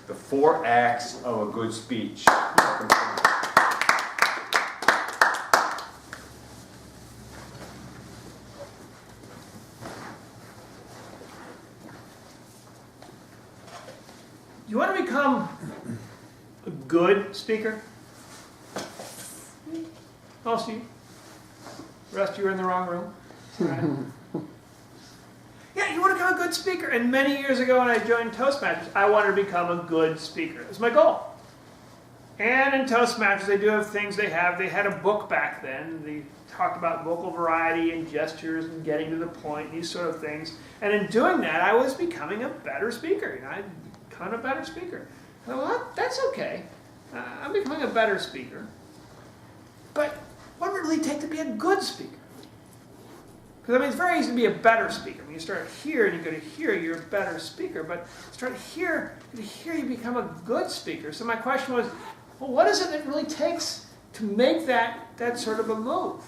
The 4 acts of a good speech. You want to become a good speaker? Most of you. The rest of you are in the wrong room. Right. Yeah, you want to become a good speaker. And many years ago when I joined Toastmasters, I wanted to become a good speaker. It was my goal. And in Toastmasters, they do have things they had a book back then. They talked about vocal variety and gestures and getting to the point, these sort of things. And in doing that, I was becoming a better speaker. You know, I'd become a better speaker. I thought, well, that's okay. I'm becoming a better speaker. But what would it really take to be a good speaker? Because I mean, it's very easy to be a better speaker. When you start here and you go to here, you're a better speaker. But start here, to here, you become a good speaker. So my question was, well, what is it that really takes to make that sort of a move?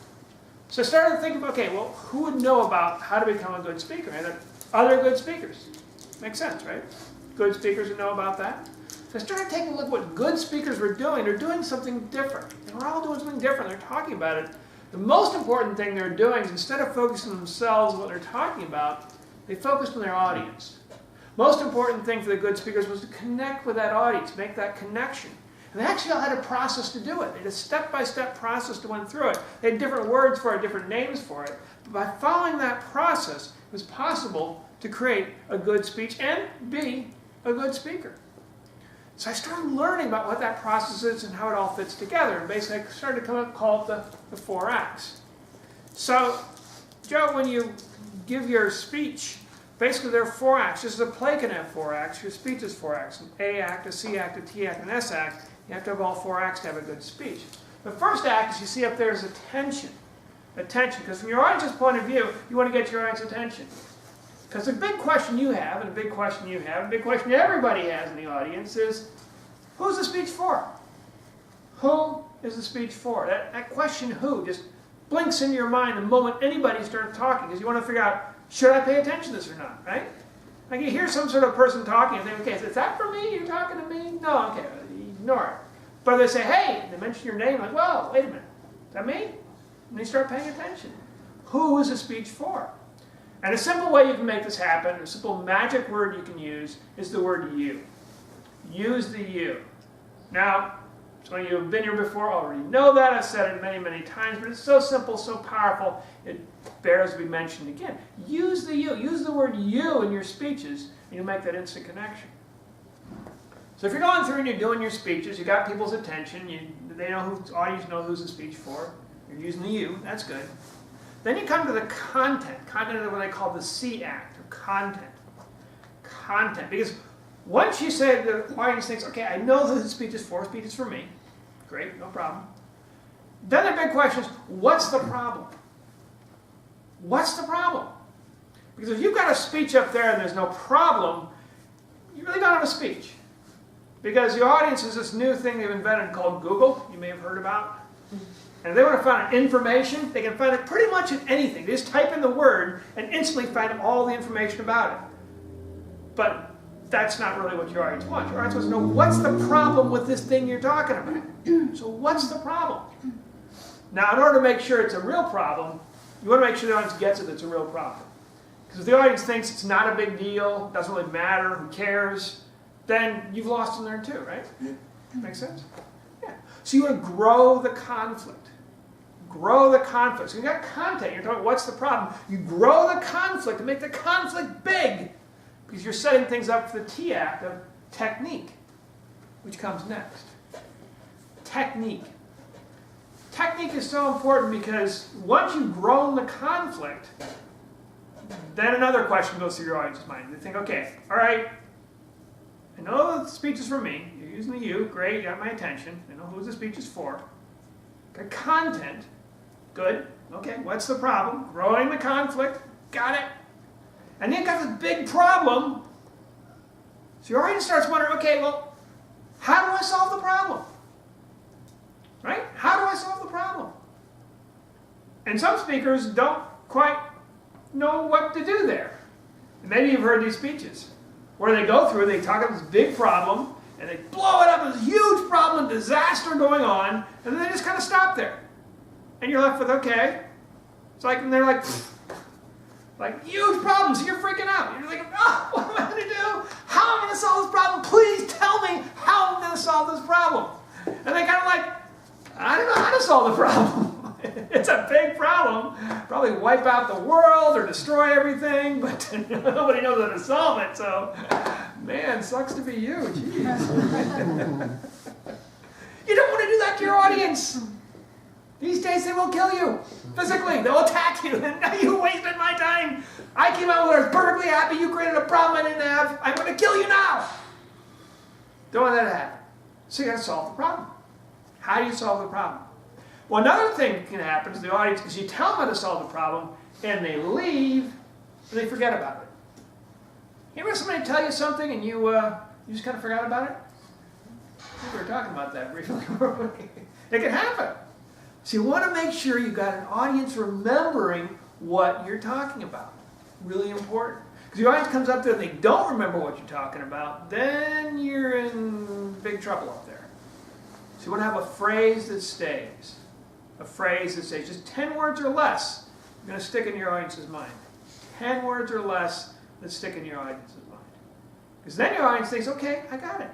So I started thinking, okay, well, who would know about how to become a good speaker? And other good speakers. Makes sense, right? Good speakers would know about that. So I started taking a look at what good speakers were doing. They're doing something different. And we're all doing something different. They're talking about it. The most important thing they're doing is instead of focusing on themselves and what they're talking about, they focused on their audience. Most important thing for the good speakers was to connect with that audience, make that connection. And they actually all had a process to do it. They had a step-by-step process to went through it. They had different words for it, different names for it. But by following that process, it was possible to create a good speech and be a good speaker. So I started learning about what that process is and how it all fits together. And basically I started to call it the 4 acts. So, Joe, when you give your speech, basically there are 4 acts. Just as a play can have 4 acts, your speech is 4 acts. An A act, a C act, a T act, an S act. You have to have all 4 acts to have a good speech. The first act, as you see up there, is attention. Attention, because from your audience's point of view, you want to get your audience's attention. Because the big question you have, and the big question you have, and the big question everybody has in the audience is, who's the speech for? Who is the speech for? That question, who, just blinks into your mind the moment anybody starts talking, because you want to figure out, should I pay attention to this or not, right? Like you hear some sort of person talking and think, okay, is that for me? You're talking to me? No, okay, ignore it. But they say, hey, they mention your name, like, whoa, wait a minute, is that me? And they start paying attention. Who is the speech for? And a simple way you can make this happen, a simple magic word you can use, is the word you. Use the you. Now, some of you have been here before already know that. I've said it many, many times, but it's so simple, so powerful, it bears to be mentioned again. Use the you. Use the word you in your speeches, and you'll make that instant connection. So if you're going through and you're doing your speeches, you got people's attention, they know audience know who's the speech for, you're using the you, that's good. Then you come to the content. Content is what they call the C act, or content. Content. Because once you say the audience thinks, okay, I know who the speech is for me. Great, no problem. Then the big question is, what's the problem? What's the problem? Because if you've got a speech up there and there's no problem, you really don't have a speech. Because the audience is this new thing they've invented called Google, you may have heard about. And if they want to find information, they can find it pretty much in anything. They just type in the word and instantly find all the information about it. But that's not really what your audience wants. Your audience wants to know, what's the problem with this thing you're talking about? So what's the problem? Now, in order to make sure it's a real problem, you want to make sure the audience gets it that it's a real problem. Because if the audience thinks it's not a big deal, doesn't really matter, who cares, then you've lost them there too, right? Make sense? Yeah. So you want to grow the conflict. Grow the conflict. So you got content. You're talking, what's the problem? You grow the conflict and make the conflict big. Because you're setting things up for the T act of technique, which comes next. Technique. Technique is so important because once you've grown the conflict, then another question goes through your audience's mind. They think, okay, all right, I know the speech is for me. You're using the you. Great, you got my attention. I know who the speech is for. The content. Good. Okay, what's the problem? Growing the conflict. Got it. And then you've got this big problem. So your audience starts wondering, okay, well, how do I solve the problem? Right? How do I solve the problem? And some speakers don't quite know what to do there. And maybe you've heard these speeches where they go through, they talk about this big problem, and they blow it up as a huge problem, disaster going on, and then they just kind of stop there. And you're left with, okay. It's like, and they're like huge problems, so you're freaking out. You're like, oh, what am I going to do? How am I going to solve this problem? Please tell me how I'm going to solve this problem. And they kind of like, I don't know how to solve the problem. It's a big problem. Probably wipe out the world or destroy everything, but nobody knows how to solve it. So, man, sucks to be you. Jeez. You don't want to do that to your audience. These days they will kill you. Physically, they'll attack you. And now you wasted my time. I came out when I was perfectly happy. You created a problem I didn't have. I'm going to kill you now. Don't want that to happen. So you got to solve the problem. How do you solve the problem? Well, another thing that can happen to the audience is you tell them how to solve the problem, and they leave, and they forget about it. You ever somebody tell you something, and you just kind of forgot about it? I think we were talking about that briefly. It can happen. So you want to make sure you've got an audience remembering what you're talking about. Really important. Because the audience comes up there and they don't remember what you're talking about, then you're in big trouble up there. So you want to have a phrase that stays. A phrase that says just 10 words or less, you're going to stick in your audience's mind. 10 words or less that stick in your audience's mind. Because then your audience thinks, okay, I got it.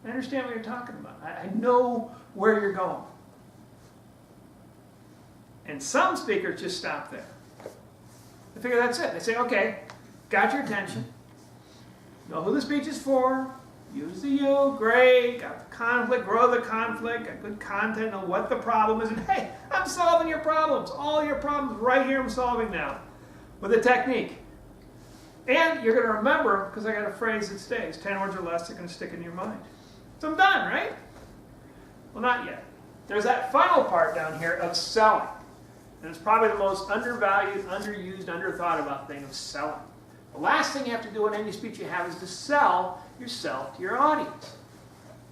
I understand what you're talking about. I know where you're going. And some speakers just stop there. They figure that's it. They say, okay, got your attention. Know who the speech is for. Use the you, great, got the conflict, grow the conflict, got good content, know what the problem is, and hey, I'm solving your problems. All your problems right here I'm solving now with a technique. And you're going to remember, because I got a phrase that stays, 10 words or less, they're going to stick in your mind. So I'm done, right? Well, not yet. There's that final part down here of selling. And it's probably the most undervalued, underused, underthought about thing of selling. The last thing you have to do in any speech you have is to sell yourself to your audience.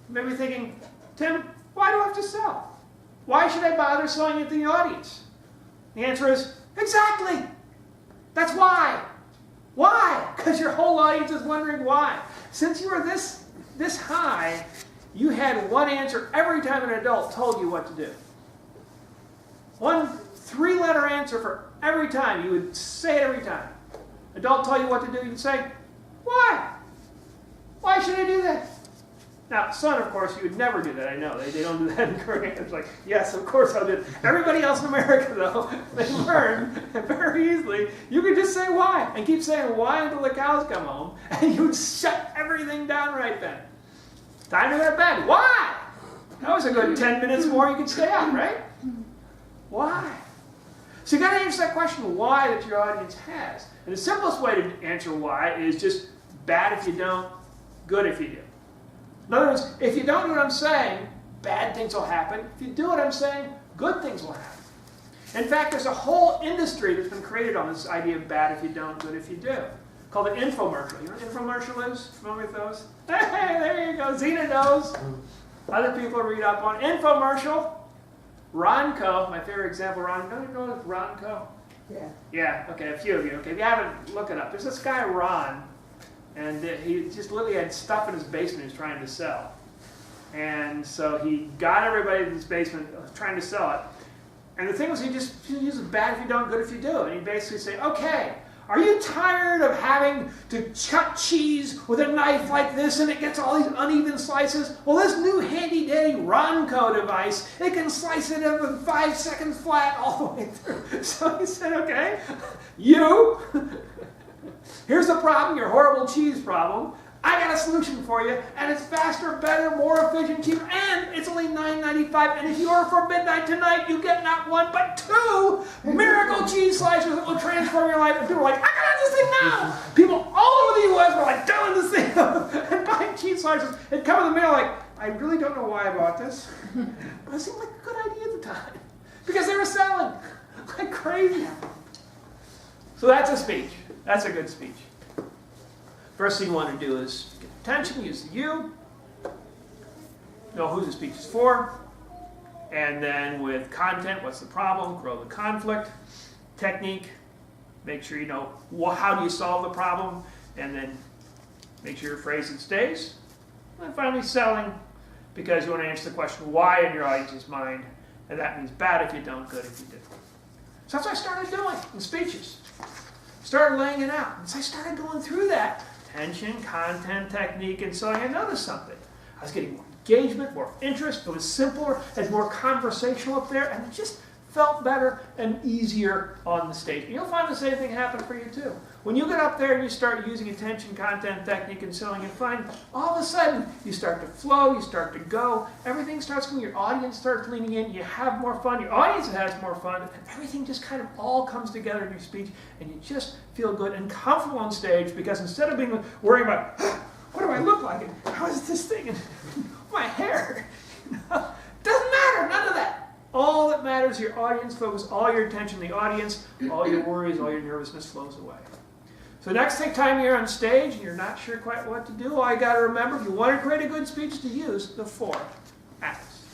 You may be thinking, Tim, why do I have to sell? Why should I bother selling it to the audience? The answer is, exactly. That's why. Why? Because your whole audience is wondering why. Since you were this high, you had one answer every time an adult told you what to do. One 3-letter answer for every time. You would say it every time. Adult told you what to do, you'd say, why? Why should I do that? Now, son, of course, you would never do that. I know. They don't do that in Korea. It's like, yes, of course I'll do it. Everybody else in America, though, they learn very easily. You could just say why and keep saying why until the cows come home, and you would shut everything down right then. Time to go to bed. Why? That was a good 10 minutes more you could stay up, right? Why? So you got to answer that question, why, that your audience has. And the simplest way to answer why is just bad if you don't, good if you do. In other words, if you don't do what I'm saying, bad things will happen. If you do what I'm saying, good things will happen. In fact, there's a whole industry that's been created on this idea of bad if you don't, good if you do, called an infomercial. You know what an infomercial is? Familiar with those? Hey, there you go. Zena knows. Other people read up on infomercial. Ronco, my favorite example, don't you know Ronco? Yeah. Yeah, okay, a few of you. Okay, if you haven't, look it up. There's this guy, Ron, and he just literally had stuff in his basement he was trying to sell. And so he got everybody in his basement trying to sell it. And the thing was, he uses bad if you don't, good if you do. And he basically say, okay, are you tired of having to cut cheese with a knife like this and it gets all these uneven slices? Well, this new handy-dandy Ronco device, it can slice it up in 5 seconds flat all the way through. So he said, okay, here's the problem, your horrible cheese problem. I got a solution for you, and it's faster, better, more efficient, cheaper, and it's only $9.95. And if you order for midnight tonight, you get not 1 but 2 miracle cheese slicers that will transform your life. And people are like, I got this thing now. People all over the U.S. were like doing this thing and buying cheese slicers. It'd come in the mail like, I really don't know why I bought this, but it seemed like a good idea at the time because they were selling like crazy. So that's a speech. That's a good speech. First thing you want to do is get attention, use the you, know who the speech is for, and then with content, what's the problem, grow the conflict, technique, make sure you know how do you solve the problem, and then make sure your phrase it stays, And finally, selling, because you want to answer the question why in your audience's mind, and that means bad if you don't, good if you do. So that's what I started doing in speeches. Started laying it out. As I started going through that, attention, content, technique, and so I noticed something. I was getting more engagement, more interest. It was simpler, had more conversational up there, and it just felt better and easier on the stage. And you'll find the same thing happen for you too. When you get up there and you start using attention, content, technique, and selling, you find all of a sudden you start to flow, you start to go, everything starts going, your audience starts leaning in, you have more fun, your audience has more fun, and everything just kind of all comes together in your speech, and you just feel good and comfortable on stage, because instead of being worrying about, what do I look like, and how is this thing, and my hair, doesn't matter, none of that. All that matters is your audience focus, all your attention on the audience, all your worries, all your nervousness flows away. So next time you're on stage and you're not sure quite what to do, all you got to remember, if you want to create a good speech, to use the 4 acts.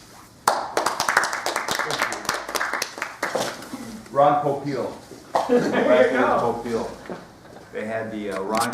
Ron Popeil. There you go. Popeil. They had the Ron